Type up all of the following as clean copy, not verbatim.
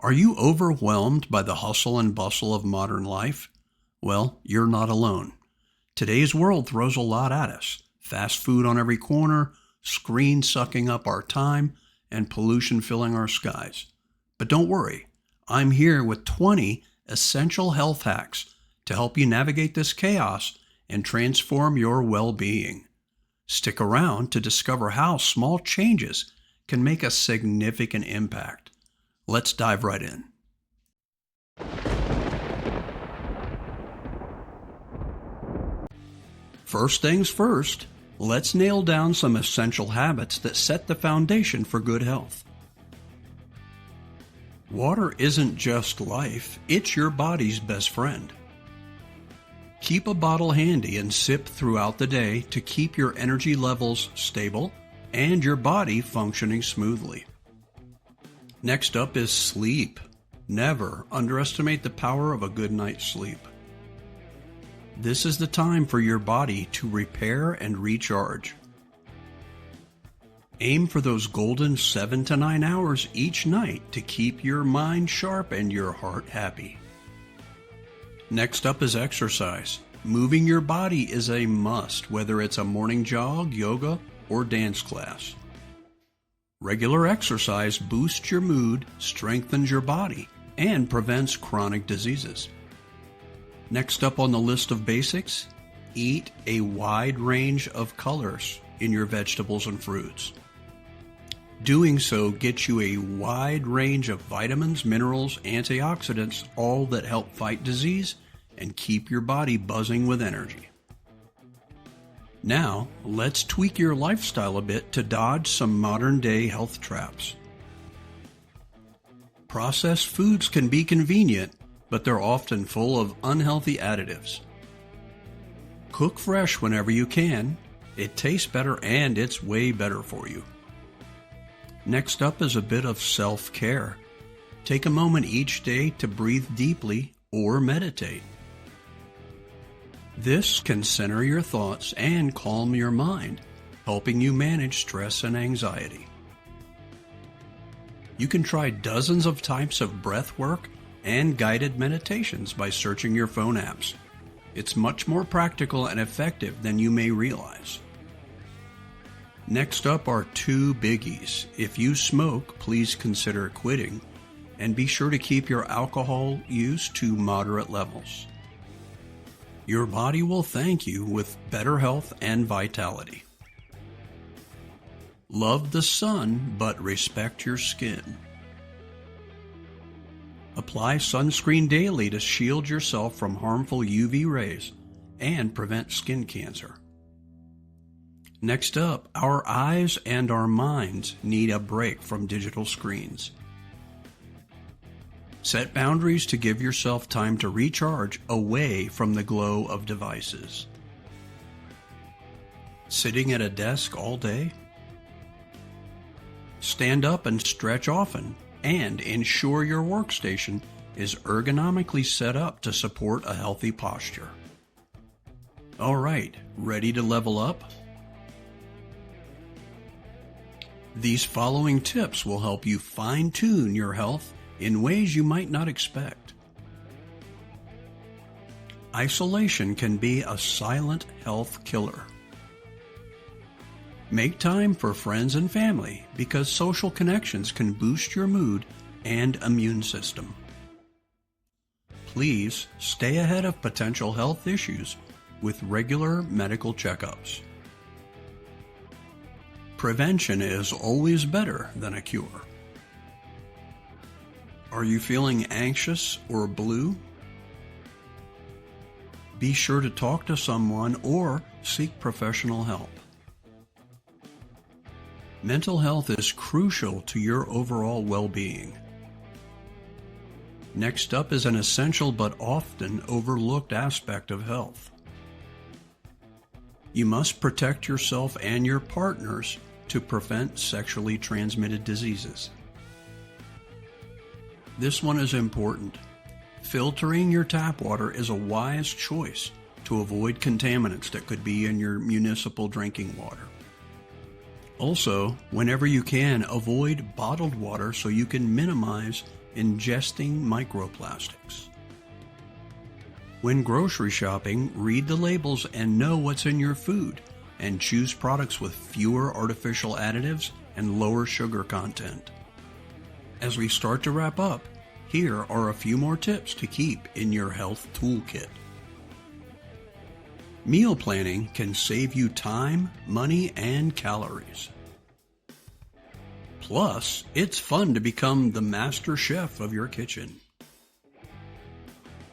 Are you overwhelmed by the hustle and bustle of modern life? Well, you're not alone. Today's world throws a lot at us. Fast food on every corner, screens sucking up our time, and pollution filling our skies. But don't worry, I'm here with 20 essential health hacks to help you navigate this chaos and transform your well-being. Stick around to discover how small changes can make a significant impact. Let's dive right in. First things first, let's nail down some essential habits that set the foundation for good health. Water isn't just life, it's your body's best friend. Keep a bottle handy and sip throughout the day to keep your energy levels stable and your body functioning smoothly. Next up is sleep. Never underestimate the power of a good night's sleep. This is the time for your body to repair and recharge. Aim for those golden 7 to 9 hours each night to keep your mind sharp and your heart happy. Next up is exercise. Moving your body is a must, whether it's a morning jog, yoga, or dance class. Regular exercise boosts your mood, strengthens your body, and prevents chronic diseases. Next up on the list of basics, eat a wide range of colors in your vegetables and fruits. Doing so gets you a wide range of vitamins, minerals, antioxidants, all that help fight disease and keep your body buzzing with energy. Now, let's tweak your lifestyle a bit to dodge some modern-day health traps. Processed foods can be convenient, but they're often full of unhealthy additives. Cook fresh whenever you can. It tastes better and it's way better for you. Next up is a bit of self-care. Take a moment each day to breathe deeply or meditate. This can center your thoughts and calm your mind, helping you manage stress and anxiety. You can try dozens of types of breath work and guided meditations by searching your phone apps. It's much more practical and effective than you may realize. Next up are two biggies. If you smoke, please consider quitting, and be sure to keep your alcohol use to moderate levels. Your body will thank you with better health and vitality. Love the sun, but respect your skin. Apply sunscreen daily to shield yourself from harmful UV rays and prevent skin cancer. Next up, our eyes and our minds need a break from digital screens. Set boundaries to give yourself time to recharge away from the glow of devices. Sitting at a desk all day? Stand up and stretch often, and ensure your workstation is ergonomically set up to support a healthy posture. All right, ready to level up? These following tips will help you fine-tune your health in ways you might not expect. Isolation can be a silent health killer. Make time for friends and family because social connections can boost your mood and immune system. Please stay ahead of potential health issues with regular medical checkups. Prevention is always better than a cure. Are you feeling anxious or blue? Be sure to talk to someone or seek professional help. Mental health is crucial to your overall well-being. Next up is an essential but often overlooked aspect of health. You must protect yourself and your partners to prevent sexually transmitted diseases. This one is important. Filtering your tap water is a wise choice to avoid contaminants that could be in your municipal drinking water. Also, whenever you can, avoid bottled water so you can minimize ingesting microplastics. When grocery shopping, read the labels and know what's in your food, and choose products with fewer artificial additives and lower sugar content. As we start to wrap up, here are a few more tips to keep in your health toolkit. Meal planning can save you time, money, and calories. Plus, it's fun to become the master chef of your kitchen.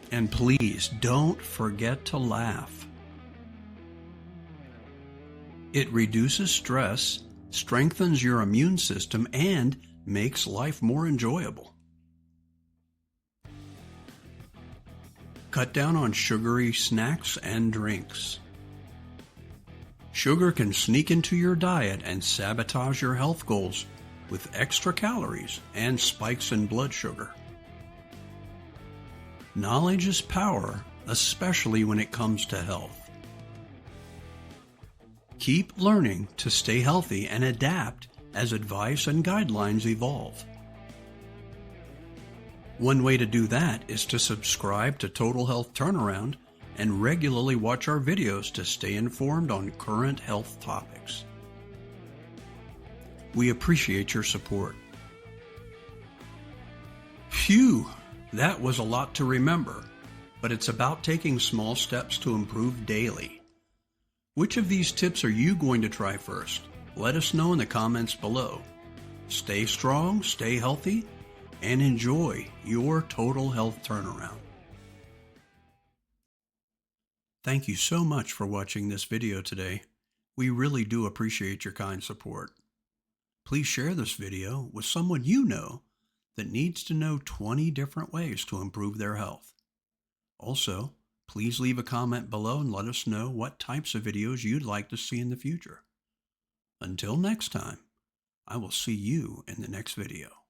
And please don't forget to laugh. It reduces stress, strengthens your immune system, and makes life more enjoyable. Cut down on sugary snacks and drinks. Sugar can sneak into your diet and sabotage your health goals with extra calories and spikes in blood sugar. Knowledge is power, especially when it comes to health. Keep learning to stay healthy and adapt as advice and guidelines evolve. One way to do that is to subscribe to Total Health Turnaround and regularly watch our videos to stay informed on current health topics. We appreciate your support. Phew, that was a lot to remember, but it's about taking small steps to improve daily. Which of these tips are you going to try first? Let us know in the comments below. Stay strong, stay healthy, and enjoy your Total Health Turnaround. Thank you so much for watching this video today. We really do appreciate your kind support. Please share this video with someone you know that needs to know 20 different ways to improve their health. Also, please leave a comment below and let us know what types of videos you'd like to see in the future. Until next time, I will see you in the next video.